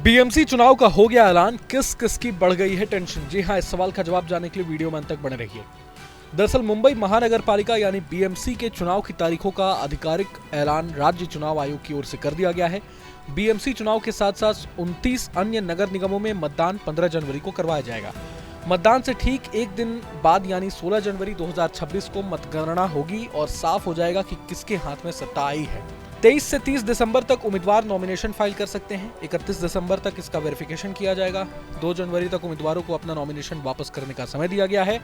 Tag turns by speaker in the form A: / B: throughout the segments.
A: BMC चुनाव का हो गया ऐलान, किस किस की बढ़ गई है टेंशन। जी हां, इस सवाल का जवाब जानने के लिए वीडियो में अंत तक बने रहिए। दरअसल मुंबई महानगर पालिका यानी बीएमसी के चुनाव की तारीखों का आधिकारिक ऐलान राज्य चुनाव आयोग की ओर से कर दिया गया है। बीएमसी चुनाव के साथ साथ 29 अन्य नगर निगमों में मतदान 15 जनवरी को करवाया जाएगा। मतदान से ठीक एक दिन बाद यानी 16 जनवरी 2026 को मतगणना होगी और साफ हो जाएगा कि किसके हाथ में सत्ता आई है। 23 से 30 दिसंबर तक उम्मीदवार नॉमिनेशन फाइल कर सकते हैं। 31 दिसंबर तक इसका वेरिफिकेशन किया जाएगा। 2 जनवरी तक उम्मीदवारों को अपना नॉमिनेशन वापस करने का समय दिया गया है।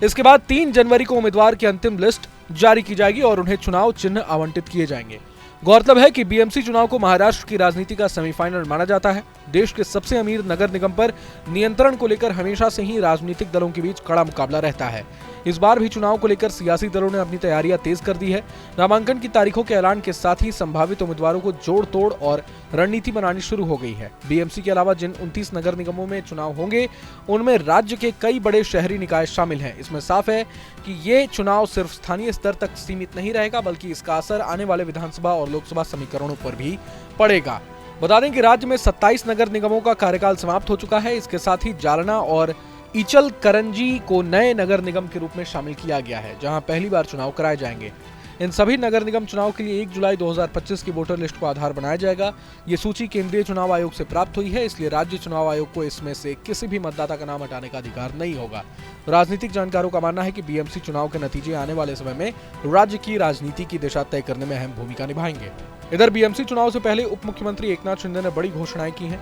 A: इसके बाद 3 जनवरी को उम्मीदवार की अंतिम लिस्ट जारी की जाएगी और उन्हें चुनाव चिन्ह आवंटित किए जाएंगे। गौरतलब है कि बीएमसी चुनाव को महाराष्ट्र की राजनीति का सेमीफाइनल माना जाता है। देश के सबसे अमीर नगर निगम पर नियंत्रण को लेकर हमेशा से ही राजनीतिक दलों के बीच कड़ा मुकाबला रहता है। इस बार भी चुनाव को लेकर सियासी दलों ने अपनी तैयारियां तेज कर दी है। नामांकन की तारीखों के ऐलान के साथ ही संभावित उम्मीदवारों को जोड़ तोड़ और रणनीति बनानी शुरू हो गई है। बीएमसी के अलावा जिन 29 नगर निगमों में चुनाव होंगे, उनमें राज्य के कई बड़े शहरी निकाय शामिल हैं। इसमें साफ है कि ये चुनाव सिर्फ स्थानीय स्तर तक सीमित नहीं रहेगा, बल्कि इसका असर आने वाले विधानसभा और लोकसभा समीकरणों पर भी पड़ेगा। बता दें कि राज्य में 27 नगर निगमों का कार्यकाल समाप्त हो चुका है। इसके साथ ही जालना और इचल करंजी को नए नगर निगम के रूप में शामिल किया गया है, जहां पहली बार चुनाव कराए जाएंगे। इन सभी नगर निगम चुनाव के लिए 1 जुलाई 2025 की वोटर लिस्ट को आधार बनाया जाएगा। ये सूची केंद्रीय चुनाव आयोग से प्राप्त हुई है, इसलिए राज्य चुनाव आयोग को इसमें से किसी भी मतदाता का नाम हटाने का अधिकार नहीं होगा। राजनीतिक जानकारों का मानना है कि बीएमसी चुनाव के नतीजे आने वाले समय में राज्य की राजनीति की दिशा तय करने में अहम भूमिका निभाएंगे। इधर बीएमसी चुनाव से पहले उप मुख्यमंत्री एकनाथ शिंदे ने बड़ी घोषणाएं की हैं।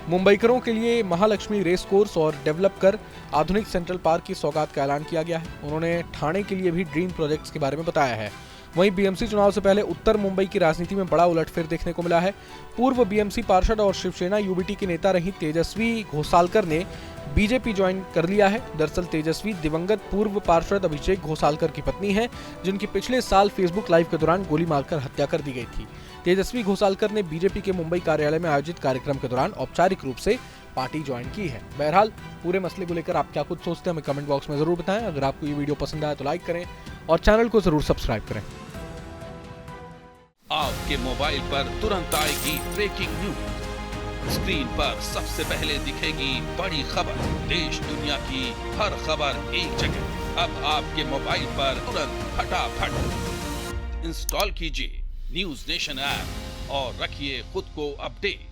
A: मुंबईकरों के लिए महालक्ष्मी रेस कोर्स और डेवलप कर आधुनिक सेंट्रल पार्क की सौगात का ऐलान किया गया है। उन्होंने ठाणे के लिए भी ड्रीम प्रोजेक्ट्स के बारे में बताया है। वहीं बीएमसी चुनाव से पहले उत्तर मुंबई की राजनीति में बड़ा उलटफेर देखने को मिला है। पूर्व बीएमसी पार्षद और शिवसेना यूबीटी की नेता रही तेजस्वी घोसालकर ने बीजेपी ज्वाइन कर लिया है। दरअसल तेजस्वी दिवंगत पूर्व पार्षद अभिषेक घोसालकर की पत्नी है, जिनकी पिछले साल फेसबुक लाइव के दौरान गोली मारकर हत्या कर दी गई थी। तेजस्वी घोसालकर ने बीजेपी के मुंबई कार्यालय में आयोजित कार्यक्रम के दौरान औपचारिक रूप से पार्टी ज्वाइन की है। बहरहाल पूरे मसले को लेकर आप क्या कुछ सोचते हैं, हमें कमेंट बॉक्स में जरूर बताएं। अगर आपको ये वीडियो पसंद आया तो लाइक करें और चैनल को जरूर सब्सक्राइब करें।
B: आपके मोबाइल पर तुरंत आएगी ब्रेकिंग न्यूज। स्क्रीन पर सबसे पहले दिखेगी बड़ी खबर। देश दुनिया की हर खबर एक जगह। अब आपके मोबाइल पर तुरंत फटाफट इंस्टॉल कीजिए न्यूज नेशन ऐप और रखिए खुद को अपडेट।